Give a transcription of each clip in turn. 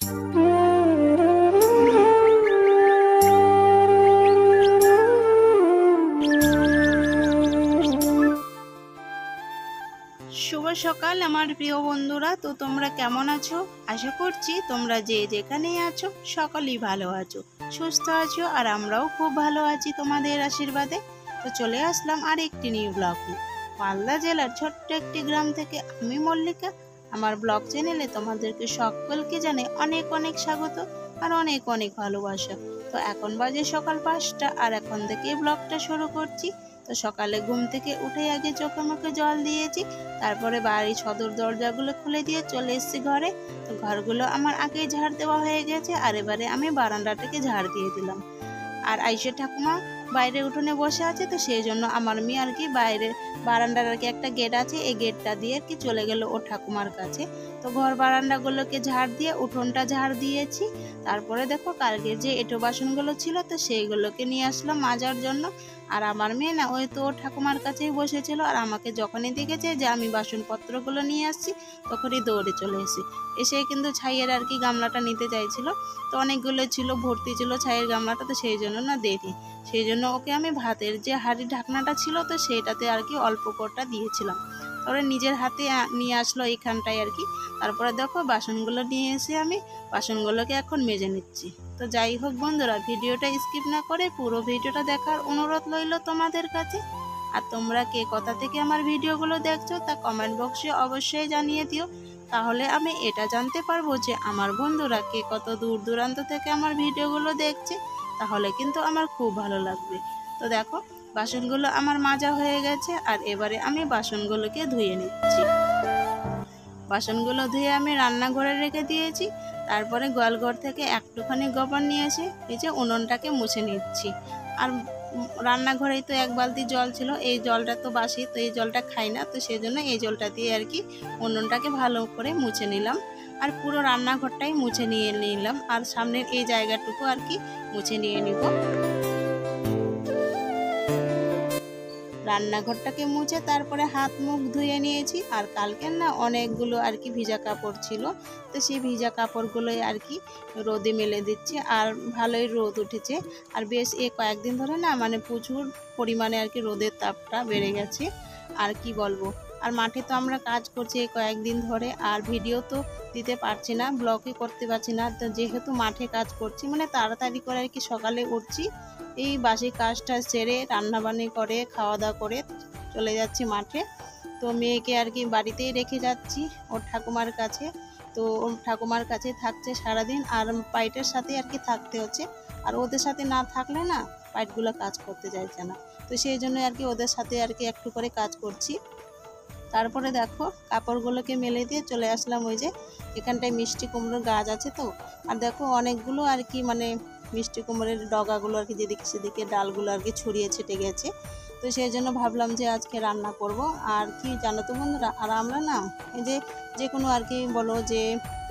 শুভ সকাল আমার প্রিয় বন্ধুরা। তো তোমরা কেমন আছো? আশা করছি তোমরা যে যেখানেই আছো সকলেই ভালো আছো, সুস্থ আছো, আর আমরাও খুব ভালো আছি তোমাদের আশীর্বাদে। তো চলে আসলাম আর একটি নিউ ব্লগ নিয়ে। মালদা জেলার ছোট্ট একটি গ্রাম থেকে আমি মল্লিকা। আমার ব্লগ চ্যানেলে তোমাদেরকে সকলকে জানাই অনেক অনেক স্বাগত আর অনেক অনেক ভালোবাসা। তো এখন বাজে সকাল 5টা, আর এখন থেকে ব্লগটা শুরু করছি। তো সকালে ঘুম থেকে উঠে আগে চোখে মুখে জল দিয়েছি, তারপরে বাড়ির সদর দরজাগুলো খুলে দিয়ে চলে এসেছি ঘরে। তো ঘরগুলো আমার আগেই ঝাড় দেওয়া হয়ে গেছে, আর এবারে আমি বারান্দাটাকে ঝাড় দিয়ে দিলাম। আর আইসে ঠাকুমা বাইরে উঠোনে বসে আছে, তো সেই জন্য আমার মেয়ে আর কি বাইরে বারান্দার আর কি একটা গেট আছে, এই গেটটা দিয়ে আর কি চলে গেল ও ঠাকুমার কাছে। তো ঘর বারান্দাগুলোকে ঝাড় দিয়ে উঠোনটা ঝাড় দিয়েছি। তারপরে দেখো কালকের যে এঁটো বাসনগুলো ছিল তো সেইগুলোকে নিয়ে আসলাম মাজার জন্য। আর আমার মেয়ে না ওই তো ঠাকুমার কাছেই বসেছিল, আর আমাকে যখনই দেখেছে যে আমি বাসনপত্রগুলো নিয়ে আসছি তখনই দৌড়ে চলে এসে কিন্তু ছাইয়ের আর কি গামলাটা নিতে চাইছিল। তো অনেকগুলো ছিল, ভর্তি ছিল ছাইয়ের গামলাটা, তো সেই জন্য না দেরি, সেই জন্য ওকে আমি ভাতের যে হাঁড়ির ঢাকনাটা ছিল তো সেইটাতে আর কি অল্প কটা দিয়েছিলাম। তারপরে নিজের হাতে নিয়ে আসলো এইখানটায় আর কি। তারপরে দেখো বাসনগুলো নিয়ে এসে আমি বাসনগুলোকে এখন মেজে নিচ্ছি। তো যাই হোক বন্ধুরা, ভিডিওটা স্কিপ না করে পুরো ভিডিওটা দেখার অনুরোধ রইল তোমাদের কাছে। আর তোমরা কে কোথা থেকে আমার ভিডিওগুলো দেখছো তা কমেন্ট বক্সে অবশ্যই জানিয়ে দিও, তাহলে আমি এটা জানতে পারবো যে আমার বন্ধুরা কে কত দূর দূরান্ত থেকে আমার ভিডিওগুলো দেখছে, তাহলে কিন্তু আমার খুব ভালো লাগবে। তো দেখো বাসনগুলো আমার মাজা হয়ে গেছে, আর এবারে আমি বাসনগুলোকে ধুয়ে নিচ্ছি। বাসনগুলো ধুয়ে আমি রান্নাঘরে রেখে দিয়েছি। তারপরে গোয়ালঘর থেকে একটুখানি গোবর নিয়ে এসে এই যে উনুনটাকে মুছে নিচ্ছি। আর রান্নাঘরেই তো এক বালতি জল ছিল, এই জলটা তো বাসি, তো এই জলটা খাই না, তো সেই জন্য এই জলটা দিয়ে আর কি উনুনটাকে ভালো করে মুছে নিলাম। আর পুরো রান্নাঘরটাই মুছে নিয়ে নিলাম, আর সামনের এই জায়গাটুকু আর কি মুছে নিয়ে নিব। রান্নাঘরটাকে মুছে তারপরে হাত মুখ ধুয়ে নিয়েছি। আর কালকের না অনেকগুলো আর কি ভিজা কাপড় ছিল, তো সেই ভিজা কাপড়গুলোই আর কি রোদে মেলে দিচ্ছি। আর ভালোই রোদ উঠেছে, আর বেশ কয়েকদিন ধরে না মানে প্রচুর পরিমাণে আর কি রোদের তাপটা বেড়ে গেছে। আর কি বলবো, আর মাঠে তো আমরা কাজ করছি এই কয়েকদিন ধরে, আর ভিডিও তো দিতে পারছি না, ব্লগে করতে পারছি না। তো যেহেতু মাঠে কাজ করছি মানে তাড়াতাড়ি করে আর কি সকালে উঠছি, এই বাসি কাজটা সেরে রান্নাবান্নি করে খাওয়া দাওয়া করে চলে যাচ্ছি মাঠে। তো মেয়েকে আর কি বাড়িতেই রেখে যাচ্ছি ওর ঠাকুমার কাছে। তো ওর ঠাকুমার কাছে থাকছে সারাদিন, আর পাইটের সাথে আর কি থাকতে হচ্ছে। আর ওদের সাথে না থাকলে না পাইটগুলো কাজ করতে চাইছে না, তো সেই জন্য আর কি ওদের সাথে আর কি একটু করে কাজ করছি। তারপরে দেখো কাপড়গুলোকে মেলে দিয়ে চলে আসলাম ওই যে এখানটায় মিষ্টি কুমড়োর গাছ আছে তো। আর দেখো অনেকগুলো আর কি মানে মিষ্টি কুমড়োর ডগাগুলো আর কি যেদিকে সেদিকে ডালগুলো আর কি ছড়িয়ে ছিটে গেছে, তো সেই জন্য ভাবলাম যে আজকে রান্না করব। আর কি জানো তো বন্ধুরা, আর আমরা না এই যে কোনো আর কি বলো যে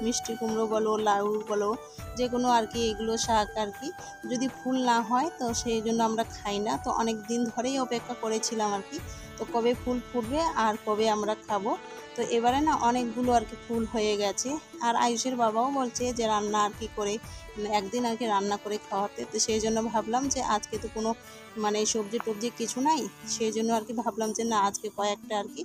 মিষ্টি কুমড়ো বলো লাউ বলো যে কোনো আর কি এগুলো শাক আর কি যদি ফুল না হয় তো সেই জন্য আমরা খাই না। তো অনেক দিন ধরেই অপেক্ষা করেছিলাম আর কি, তো কবে ফুল ফুটবে আর কবে আমরা খাবো। তো এবারে না অনেকগুলো আর কি ফুল হয়ে গেছে। আর আয়ুষের বাবাও বলছে যে রান্না আর কি করে একদিন আর কি রান্না করে খাওয়াতে, তো সেই জন্য ভাবলাম যে আজকে তো কোনো মানে সবজি টবজি কিছু নাই, সেই জন্য আর কি ভাবলাম যে না আজকে কয়েকটা আর কি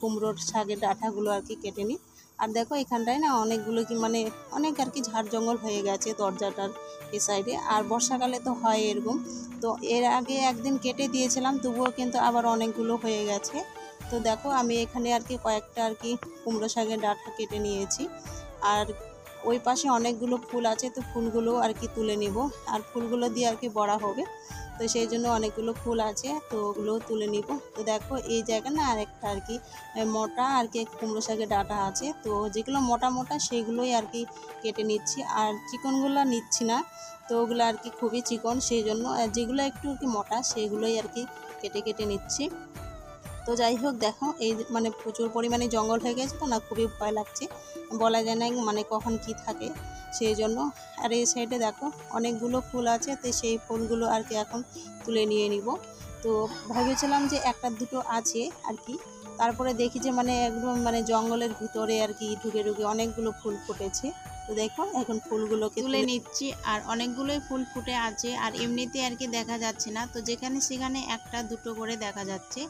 কুমড়োর শাকের ডাঁটাগুলো আর কি কেটে নিই। আর দেখো এখানটায় না অনেকগুলো কি মানে অনেক আর কি ঝাড় জঙ্গল হয়ে গেছে দরজাটার এ সাইডে, আর বর্ষাকালে তো হয় এরকম। তো এর আগে একদিন কেটে দিয়েছিলাম, তবুও কিন্তু আবার অনেকগুলো হয়ে গেছে। তো দেখো আমি এখানে আর কি কয়েকটা আর কি কুমড়ো শাকের ডাঁটা কেটে নিয়েছি। আর ওই পাশে অনেকগুলো ফুল আছে, তো ফুলগুলো আর কি তুলে নিব, আর ফুলগুলো দিয়ে আর কি বড়া হবে, তো সেই জন্য অনেকগুলো ফুল আছে, তো ওগুলো তুলে নিব। তো দেখো এই জায়গা না আরেকটা আর কি মোটা আর কি কুমড়ো শাকের ডাঁটা আছে, তো যেগুলো মোটা মোটা সেইগুলোই আর কি কেটে নিচ্ছি, আর চিকনগুলো নিচ্ছি না। তো ওগুলো আর কি খুবই চিকন, সেই জন্য যেগুলো একটু আর কি মোটা সেইগুলোই আর কি কেটে কেটে নিচ্ছি। তো যাই হোক দেখো এই মানে প্রচুর পরিমাণে জঙ্গল হয়ে গেছে তো না, খুবই ভয় লাগছে, বলা যায় না মানে কখন কি থাকে সেই জন্য। আর এই সাইডে দেখো অনেকগুলো ফুল আছে, তো সেই ফুলগুলো আর কি এখন তুলে নিয়ে নিব। তো ভেবেছিলাম যে একটা দুটো আছে আর কি, তারপরে দেখি যে মানে একদম মানে জঙ্গলের ভিতরে আর কি ঢুকে ঢুকে অনেকগুলো ফুল ফুটেছে। তো দেখো এখন ফুলগুলোকে তুলে নিচ্ছি, আর অনেকগুলোই ফুল ফুটে আছে, আর এমনিতে আর কি দেখা যাচ্ছে না, তো যেখানে সেখানে একটা দুটো করে দেখা যাচ্ছে।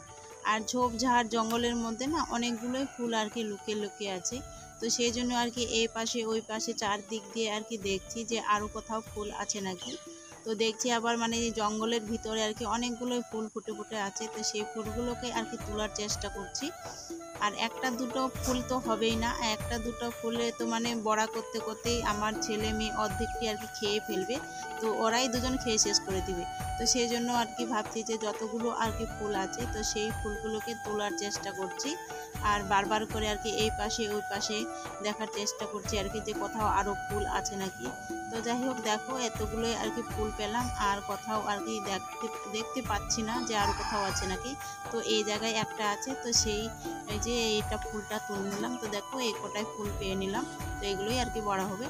আর ঝোপঝাড় জঙ্গলের মধ্যে না অনেকগুলোই ফুল আর কি লুকিয়ে লুকিয়ে আছে। তো সেই জন্য আর কি এই পাশে ওই পাশে চারদিক দিয়ে আর কি দেখছি যে আরও কোথাও ফুল আছে নাকি। তো দেখছি আবার মানে জঙ্গলের ভিতরে আর কি অনেকগুলোই ফুল ফুটে ফুটে আছে, তো সেই ফুলগুলোকে আর কি তোলার চেষ্টা করছি। আর একটা দুটো ফুল তো হবেই না, একটা দুটো ফুলে তো মানে বড়া করতে করতেই আমার ছেলে মেয়ে অর্ধেকটি আর কি খেয়ে ফেলবে, তো ওরাই দুজন খেয়ে শেষ করে দিবে। তো সেই জন্য আর কি ভাবছি যে যতগুলো আর কি ফুল আছে তো সেই ফুলগুলোকে তোলার চেষ্টা করছি, আর বারবার করে আর কি এই পাশে ওই পাশে দেখার চেষ্টা করছি আর কি যে কোথাও আরও ফুল আছে নাকি। তো যাই হোক দেখো এতগুলোই আর কি ফুল পেলাম, আর কোথাও আর কি দেখতে পাচ্ছি না যে আর কোথাও আছে নাকি। তো এই জায়গায় একটা আছে, তো সেই এই যে এইটা ফুলটা তুলে নিলাম। তো দেখো এই কটায় ফুল পেয়ে নিলাম, তো এগুলোই আর কি বড় হবে।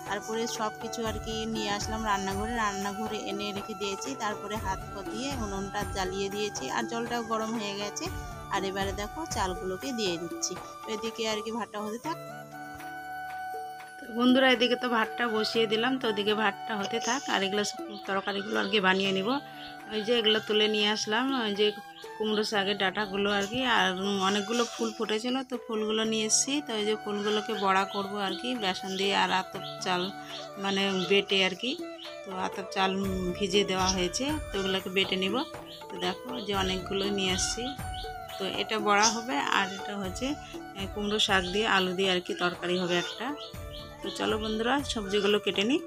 তারপরে সব কিছু আর কি নিয়ে আসলাম রান্নাঘরে এনে রেখে দিয়েছি। তারপরে হাত দিয়ে উনুনটা জ্বালিয়ে দিয়েছি, আর জলটাও গরম হয়ে গেছে। আর এবারে দেখো চালগুলোকে দিয়ে দিচ্ছি, তো এদিকে আর কি ভাতটা হতে থাক। বন্ধুরা এদিকে তো ভাতটা বসিয়ে দিলাম, তো ওদিকে ভাতটা হতে থাক, আর এগুলো তরকারিগুলো আর কি বানিয়ে নিব। ওই যে এগুলো তুলে নিয়ে আসলাম, ওই যে কুমড়ো শাকের ডাঁটাগুলো আর কি, আর অনেকগুলো ফুল ফুটেছিল, তো ফুলগুলো নিয়ে এসেছি। তো ওই যে ফুলগুলোকে বড়া করব আর কি বেসন দিয়ে, আর আতপ চাল মানে বেটে আর কি। তো আতপ চাল ভিজিয়ে দেওয়া হয়েছে, তো ওগুলোকে বেটে নিব। তো দেখো যে অনেকগুলো নিয়ে আসছি, তো এটা বড়া হবে, আর এটা হচ্ছে কুমড়ো শাক দিয়ে আলু দিয়ে আর কি তরকারি হবে একটা। তো চলো বন্ধুরা সবজিগুলো কেটে নিই।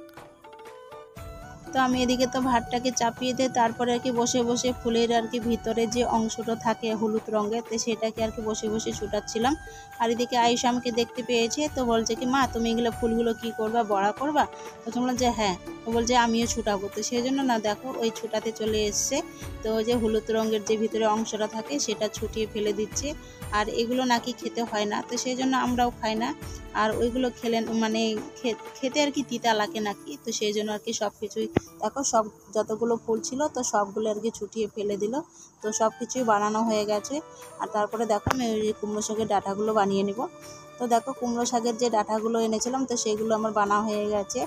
তো আমি এদিকে তো ভাতটাকে চাপিয়ে দিয়ে তারপরে আর কি বসে বসে ফুলের আর কি ভিতরে যে অংশটা থাকে হলুদ রঙের, তো সেটাকে আর কি বসে বসে ছুটাচ্ছিলাম। আর এদিকে আয়ুষ আমাকে দেখতে পেয়েছে, তো বলছে কি মা তুমি এগুলো ফুলগুলো কি করবা, বড়া করবা? তো বললাম যে হ্যাঁ। তো বলছে আমিও ছুটাবো, তো সেই জন্য না দেখো ওই ছুটাতে চলে এসছে। তো ওই যে হলুদ রঙের যে ভিতরে অংশটা থাকে সেটা ছুটিয়ে ফেলে দিচ্ছে। আর এগুলো নাকি খেতে হয় না, তো সেই জন্য আমরাও খাই না। আর ওইগুলো খেলে মানে খেতে আর কি তিতা লাগে নাকি, তো সেই জন্য আর কি সব কিছুই দেখো সব যতগুলো ফুল ছিল তো সবগুলো আর কি ছুটিয়ে ফেলে দিল। তো সব কিছুই বানানো হয়ে গেছে। আর তারপরে দেখো আমি ওই কুমড়ো শাকের ডাঁটাগুলো বানিয়ে নিব। তো দেখো কুমড়ো শাকের যে ডাঁটাগুলো এনেছিলাম তো সেগুলো আমার বানা হয়ে গেছে।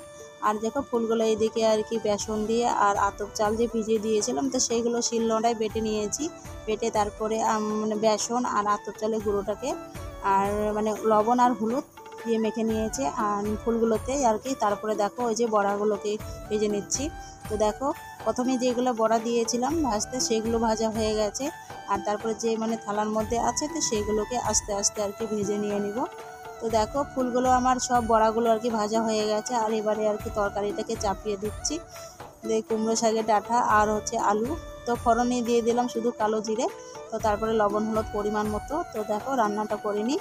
আর দেখো ফুলগুলো এইদিকে আর কি বেসন দিয়ে আর আতপ চাল যে ভিজিয়ে দিয়েছিলাম তো সেইগুলো শিলনোড়ায় বেটে নিয়েছি। বেটে তারপরে মানে বেসন আর আতপ চালের গুঁড়োটাকে আর মানে লবণ আর হলুদ দিয়ে মেখে নিয়েছে আর ফুলগুলোতে আর কি। তারপরে দেখো ওই যে বড়াগুলোকে ভেজে নিচ্ছি। তো দেখো প্রথমে যেগুলো বড়া দিয়েছিলাম ভাজতে সেগুলো ভাজা হয়ে গেছে, আর তারপরে যে মানে থালার মধ্যে আছে তো সেগুলোকে আস্তে আস্তে আর কি ভেজে নিয়ে নিব। তো দেখো ফুলগুলো আমার সব বড়াগুলো আর কি ভাজা হয়ে গেছে, আর এবারে আর কি তরকারিটাকে চাপিয়ে দিচ্ছি। কুমড়ো শাকের ডাঁটা আর হচ্ছে আলু, তো ফোড়নে দিয়ে দিলাম শুধু কালো জিরে। তো তারপরে লবণ হলুদ পরিমাণ মতো। তো দেখো রান্নাটা করে নিই।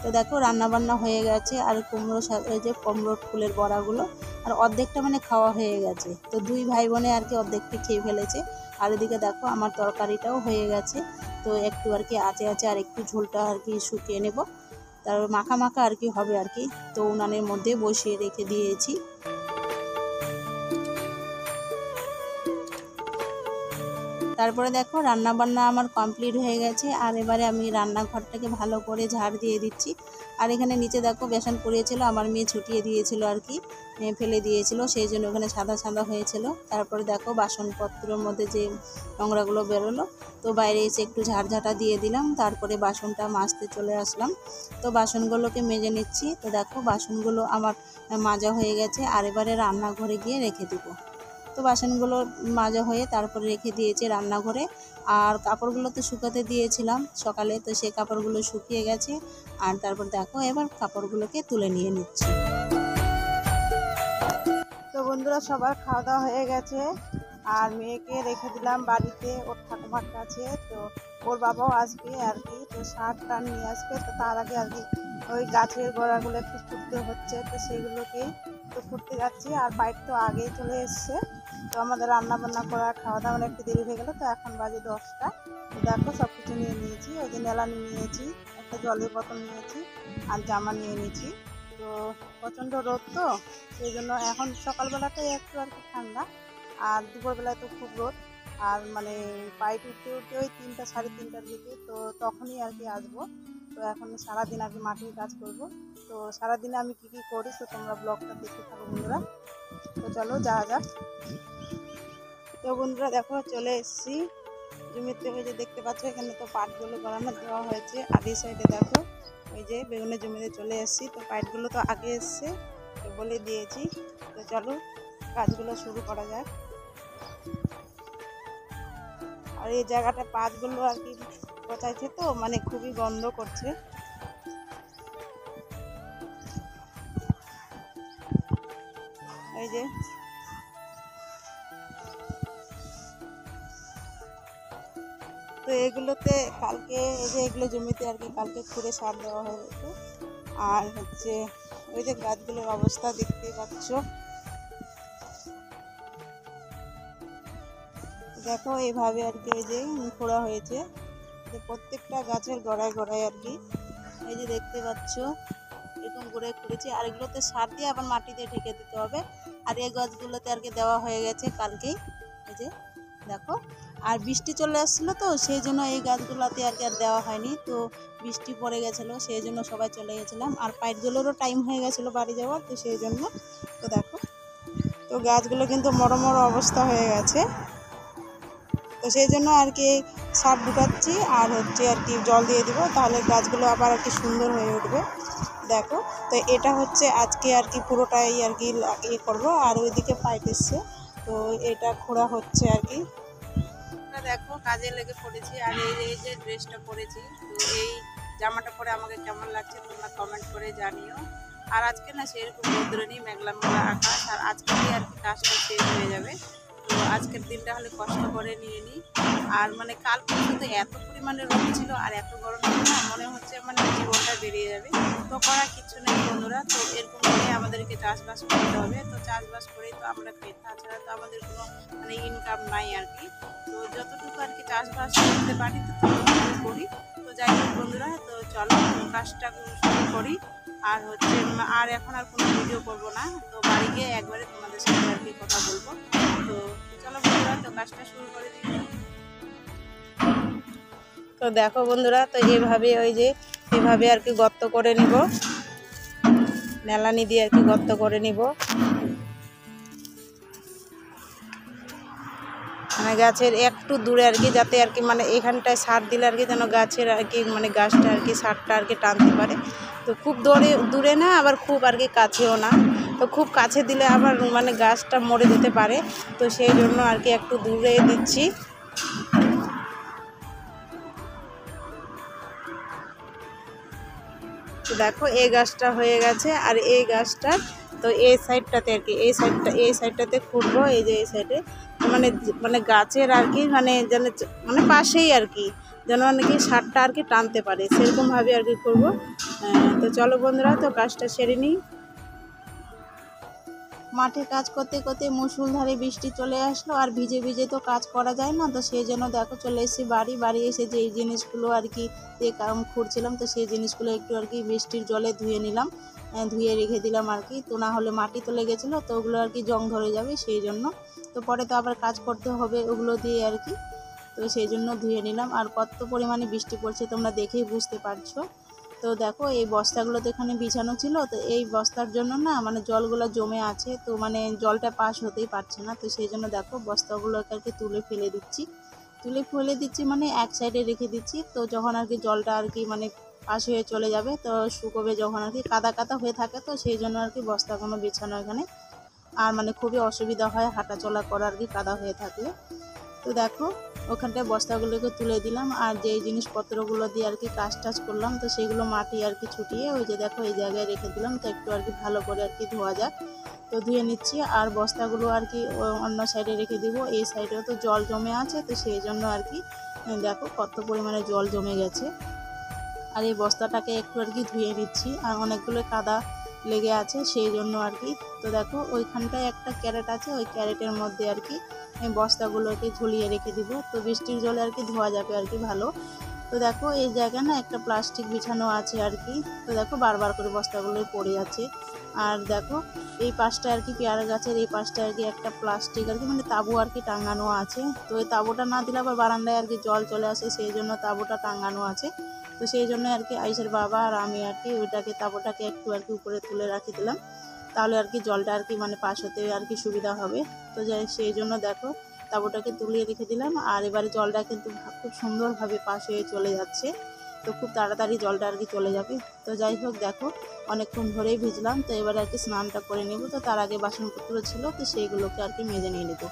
তো দেখো রান্না বান্না হয়ে গেছে, আর কুমড়ো শাক যে কুমড়ো ফুলের বড়াগুলো আর অর্ধেকটা মানে খাওয়া হয়ে গেছে। তো দুই ভাই বোনে আর কি অর্ধেকটি খেয়ে ফেলেছে। আর এদিকে দেখো আমার তরকারিটাও হয়ে গেছে। তো একটু আর কি আছে আর একটু ঝোলটা আর কি শুকিয়ে নেব, তারপর মাখা মাখা আর কি হবে আর কি। তো উনানের মধ্যে বসিয়ে রেখে দিয়েছি। তারপরে দেখো রান্না বান্না আমার কমপ্লিট হয়ে গেছে, আর এবারে আমি রান্নাঘরটাকে ভালো করে ঝাড় দিয়ে দিচ্ছি। আর এখানে নিচে দেখো বেসন পড়িয়েছিল, আমার মেয়ে ছুটিয়ে দিয়েছিল আর কি, ফেলে দিয়েছিল, সেই জন্য ওখানে সাদা সাদা হয়েছিল। তারপরে দেখো বাসনপত্রের মধ্যে যে নোংরাগুলো বেরোলো, তো বাইরে এসে একটু ঝাড়ঝাঁটা দিয়ে দিলাম। তারপরে বাসনটা মাজতে চলে আসলাম। তো বাসনগুলোকে মেজে নিচ্ছি। তো দেখো বাসনগুলো আমার মাজা হয়ে গেছে, আর এবারে রান্নাঘরে গিয়ে রেখে দেবো। তো বাসনগুলো মাজা হয়ে তারপরে রেখে দিয়েছি রান্নাঘরে। আর কাপড়গুলো তো শুকাতে দিয়েছিলাম সকালে, তো সেই কাপড়গুলো শুকিয়ে গেছে। আর তারপর দেখো এবার কাপড়গুলোকে তুলে নিয়ে নিচ্ছি। তো বন্ধুরা সবার খাওয়া দাওয়া হয়ে গেছে, আর মেয়েকে রেখে দিলাম বাড়িতে ওর ঠাকুমার কাছে। তো ওর বাবাও আসবে আর কি, তো শাক টান নিয়ে আসবে। তো তার আগে আর কি ওই গাছের গোড়াগুলো একটু ফুটতে হচ্ছে, তো সেইগুলোকেই তো ফুটতে যাচ্ছি। আর বাইক তো আগেই চলে এসছে। তো আমাদের রান্না বান্না করা খাওয়া দাওয়া একটু দেরি হয়ে গেলো, তো এখন বাজে 10টা। তো দেখো সব কিছু নিয়ে নিয়েছি, ওই যে নেলানি নিয়েছি, একটা জলের বোতল নিয়েছি, আর জামা নিয়ে নিয়েছি। তো প্রচণ্ড রোদ, তো সেই জন্য এখন সকালবেলাটাই একটু আর কি ঠান্ডা, আর দুপুরবেলায় তো খুব রোদ। আর মানে পাইপ উঠতে উঠতে ওই 3টা সাড়ে 3টার দিকে, তো তখনই আর কি আসবো। তো এখন সারাদিন আর কি মাটির কাজ করব। তো সারাদিনে আমি কি কি করি তো তোমরা ব্লগটা দেখতে থাকো বন্ধুরা। তো চলো যাওয়া যাক। তো বন্ধুরা দেখো চলে এসেছি জমিতে। ওই যে দেখতে পাচ্ছ এখানে তো পাটগুলো গড়ানো দেওয়া হয়েছে। আর এই সাইডে দেখো ওই যে বেগুনের জমিতে চলে এসেছি। তো পাইপগুলো তো আগে এসছে তো বলে দিয়েছি। তো চলো কাজগুলো শুরু করা যাক। আর এই জায়গাটা পাটগুলো আর কি পচাইছে তো মানে খুবই গন্ধ করছে। এই যে তো এগুলোতে কালকে এই যে এগুলো জমিতে আর কি কালকে খুঁড়ে সার দেওয়া হয়েছে। আর হচ্ছে ওই যে গাছগুলোর অবস্থা দেখতেই পাচ্ছ। দেখো এইভাবে আর কি এই যে খোঁড়া হয়েছে, যে প্রত্যেকটা গাছের গোড়ায় গোড়ায় আর কি এই যে দেখতে পাচ্ছ এরকম করে খুঁড়েছি। আর এগুলোতে সার দিয়ে আবার মাটি দিয়ে ঢেকে দিতে হবে। আর এই গাছগুলোতে আর কি দেওয়া হয়ে গেছে কালকেই, এই যে দেখো। আর বৃষ্টি চলে আসছিলো তো সেই জন্য এই গাছগুলোতে আর কি আর দেওয়া হয়নি। তো বৃষ্টি পড়ে গেছিলো সেই জন্য সবাই চলে গেছিলাম। আর পাইপগুলোরও টাইম হয়ে গেছিলো বাড়ি যাওয়ার, তো সেই জন্য। তো দেখো তো গাছগুলো কিন্তু মরমর অবস্থা হয়ে গেছে। তো সেই জন্য আর কি সার ঢুকাচ্ছি আর হচ্ছে আর কি জল দিয়ে দিব, তাহলে গাছগুলো আবার আর কি সুন্দর হয়ে উঠবে। দেখো তো এটা হচ্ছে আজকে আর কি পুরোটাই আর কি ইয়ে করবো। আর ওইদিকে পাইপ এসছে তো এটা খোঁড়া হচ্ছে আর কি। দেখো কাজে লেগে পড়েছি। আর এই যে ড্রেসটা পরেছি, তো এই জামাটা পরে আমাকে কেমন লাগছে তোমরা কমেন্ট করে জানিও। আর আজকে না সেরকম রৌদ্র নেই, মেঘলা মেঘলা আকাশ। আর আজকেই আর কি কাজটা শেষ হয়ে যাবে। তো আজকের দিনটা হলে কষ্ট করে নিয়ে নিই। আর মানে কাল পর্যন্ত এত পরিমাণে রোদ ছিল আর এত গরম ছিল না, মনে হচ্ছে মানে জীবনটা বেরিয়ে যাবে। তো করার কিছু নেই বন্ধুরা, তো এরকম করে আমাদেরকে চাষবাস করতে হবে। তো চাষবাস করেই তো আমরা খাই, তাছাড়া তো আমাদের কোনো মানে ইনকাম নাই আর কি। তো যতটুকু আর কি চাষবাস করতে পারি তো ততটুকু করি। তো যাই হোক বন্ধুরা, তো চলো কাজটা শুরু করি। আর হচ্ছে আর এখন আর কোনো ভিডিও করবো না, তো বাড়ি গিয়ে একবারে তোমাদের সাথে আর কি কথা বলবো। তো চলো বন্ধুরা, তো কাজটা শুরু করে দিই। তো দেখো বন্ধুরা, তো এইভাবে ওই যে এভাবে আর কি গর্ত করে নিব, নেলানি দিয়ে আর কি গর্ত করে নিব। মানে গাছের একটু দূরে আর কি, যাতে আর কি মানে এখানটায় সার দিলে আর কি যেন গাছের আর কি মানে গাছটা আর কি সারটা আর কি টানতে পারে। তো খুব দূরে না, আবার খুব আর কি কাছেও না। তো খুব কাছে দিলে আবার মানে গাছটা মরে যেতে পারে। তো সেই জন্য আর কি একটু দূরে দিচ্ছি। তো দেখো এই গাছটা হয়ে গেছে। আর এই গাছটা তো এই সাইডটাতে আর কি এই সাইডটাতে খুঁড়বো। এই যে এই সাইডে মানে মানে গাছের আর কি মানে যেন মানে পাশেই আর কি যেন নাকি সারটা আর কি টানতে পারে সেরকমভাবে আর কি করবো। তো চলো বন্ধুরা, তো কাজটা সেরে নিই। মাঠে কাজ করতে করতে মুষলধারে বৃষ্টি চলে আসলো। আর ভিজে ভিজে তো কাজ করা যায় না, তো সেই জন্য দেখো চলে এসেছি বাড়ি এসে যে এই জিনিসগুলো আর কি খুঁড়ছিলাম, তো সেই জিনিসগুলো একটু আর কি বৃষ্টির জলে ধুয়ে নিলাম, ধুয়ে রেখে দিলাম আর কি। তো না হলে মাটি তো লেগেছিলো, তো ওগুলো আর কি জং ধরে যাবে সেই জন্য। তো পরে তো আবার কাজ করতে হবে ওগুলো দিয়ে আর কি, তো সেই জন্য ধুয়ে নিলাম। আর কত পরিমাণে বৃষ্টি পড়ছে তোমরা দেখেই বুঝতে পারছো। তো দেখো এই বস্তাগুলো তো এখানে বিছানো ছিল, তো এই বস্তার জন্য না মানে জলগুলো জমে আছে, তো মানে জলটা পাস হতেই পারছে না। তো সেই জন্য দেখো বস্তাগুলোকে আর কি তুলে ফেলে দিচ্ছি মানে এক সাইডে রেখে দিচ্ছি। তো যখন আর কি জলটা আর কি মানে পাস হয়ে চলে যাবে, তো শুকোবে যখন আর কি কাদা কাদা হয়ে থাকে, তো সেই জন্য আর কি বস্তাগুলো বিছানো এখানে। আর মানে খুবই অসুবিধা হয় হাঁটা চলা করা আর কি কাদা হয়ে থাকলে। তো দেখো ওখানটায় বস্তাগুলোকে তুলে দিলাম। আর যেই জিনিসপত্রগুলো দিয়ে আর কি কাজ টাজ করলাম, তো সেগুলো মাটি আর কি ছুটিয়ে ওই যে দেখো এই জায়গায় রেখে দিলাম। তো একটু আর কি ভালো করে আর কি ধোয়া যাক, তো ধুয়ে নিচ্ছি। আর বস্তাগুলো আর কি অন্য সাইডে রেখে দিব, এই সাইডেও তো জল জমে আছে, তো সেই জন্য আর কি দেখো কত পরিমাণে জল জমে গেছে। আর এই বস্তাটাকে একটু আর কি ধুয়ে নিচ্ছি, আর অনেকগুলো কাদা লেগে আছে সেই জন্য আর কি। তো দেখো ওইখানটায় একটা ক্যারেট আছে, ওই ক্যারেটের মধ্যে আর কি বস্তাগুলোকে ঝুলিয়ে রেখে দিব, তো বৃষ্টির জলে আর কি ধোয়া যাবে আর কি ভালো। তো দেখো এই জায়গায় না একটা প্লাস্টিক বিছানো আছে আর কি, তো দেখো বারবার করে বস্তাগুলো পড়ে আছে। আর দেখো এই পাশটা আর কি পেয়ারা গাছের এই পাশটা আর কি একটা প্লাস্টিক আর কি মানে তাঁবু আর কি টাঙানো আছে। তো এই তাঁবুটা না দিলে আবার বারান্দায় আর কি জল চলে আসে, সেই জন্য তাঁবুটা টাঙানো আছে। তো সেই জন্য আর কি আয়ুষের বাবা আর আমি আর কি ওইটাকে তাঁবুটাকে একটু আর কি উপরে তুলে রাখি দিলাম, তাহলে আর কি জলটা আর কি মানে পাশ হতে আর কি সুবিধা হবে। তো যাই সেই জন্য দেখো তাঁবুটাকে তুলিয়ে রেখে দিলাম। আর এবারে জলটা কিন্তু খুব সুন্দরভাবে পাশ হয়ে চলে যাচ্ছে, তো খুব তাড়াতাড়ি জলটা আর কি চলে যাবে। তো যাই হোক দেখো অনেকক্ষণ ধরেই ভিজলাম, তো এবার আর কি স্নানটা করে নেব। তো তার আগে বাসনপত্র ছিল, তো সেইগুলোকে আর কি মেজে নিয়ে নেব।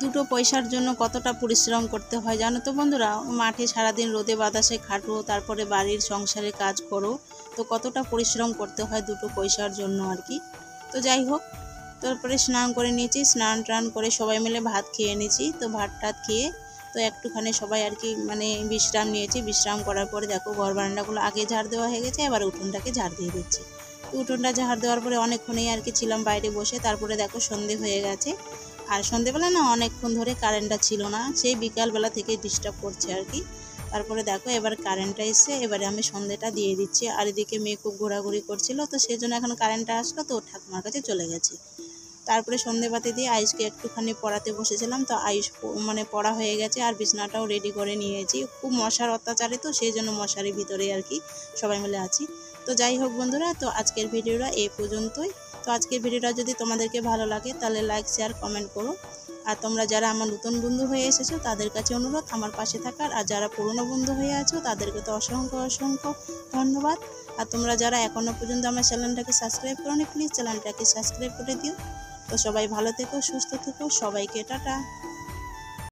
দুটো পয়সার জন্য কতটা পরিশ্রম করতে হয় জানো তো বন্ধুরা, মাঠে সারাদিন রোদে বাতাসে খাটো, তারপরে বাড়ির সংসারে কাজ করো, তো কতটা পরিশ্রম করতে হয় দুটো পয়সার জন্য আর কি। তো যাই হোক তারপরে স্নান করে নিয়েছি, স্নান টান করে সবাই মিলে ভাত খেয়ে নিয়েছি। তো ভাত টাত খেয়ে তো একটুখানি সবাই আর কি মানে বিশ্রাম নিয়েছি। বিশ্রাম করার পরে দেখো ঘর বারান্দাগুলো আগে ঝাড় দেওয়া হয়ে গেছে, এবার উঠোনটাকে ঝাড় দিয়ে দিচ্ছি। তো উঠোনটা ঝাড় দেওয়ার পরে অনেকক্ষণই আর কি ছিলাম বাইরে বসে, তারপরে দেখো সন্ধে হয়ে গেছে। আর সন্ধেবেলা না অনেকক্ষণ ধরে কারেন্টটা ছিল না, সেই বিকালবেলা থেকে ডিস্টার্ব করছে আর কি। তারপরে দেখো এবার কারেন্টটা এসে এবারে আমি সন্ধেটা দিয়ে দিচ্ছি। আর এদিকে মেয়ে খুব ঘোরাঘুরি করছিল, তো সেই জন্য এখন কারেন্টটা আসলো তো ঠাকুমার কাছে চলে গেছে। তারপরে সন্ধেবাতি দিয়ে আয়ুষকে একটুখানি পড়াতে বসেছিলাম, তো আয়ুষ মানে পড়া হয়ে গেছে আর বিছনাটাও রেডি করে নিয়েছি। খুব মশার অত্যাচারে তো সেই জন্য মশারির ভিতরে আর কি সবাই মিলে আছি। তো যাই হোক বন্ধুরা, তো আজকের ভিডিওটা এই পর্যন্তই। তো আজকের ভিডিওটা যদি তোমাদেরকে ভালো লাগে তাহলে লাইক শেয়ার কমেন্ট করো। আর তোমরা যারা আমার নতুন বন্ধু হয়ে এসেছো তাদের কাছে অনুরোধ আমার পাশে থাকার, আর যারা পুরনো বন্ধু হয়ে আছো তাদেরকে তো অসংখ্য অসংখ্য ধন্যবাদ। আর তোমরা যারা এখনও পর্যন্ত আমার চ্যানেলটাকে সাবস্ক্রাইব করোনি প্লিজ চ্যানেলটাকে সাবস্ক্রাইব করে দিও। তো সবাই ভালো থেকো, সুস্থ থেকো, সবাইকে টাটা।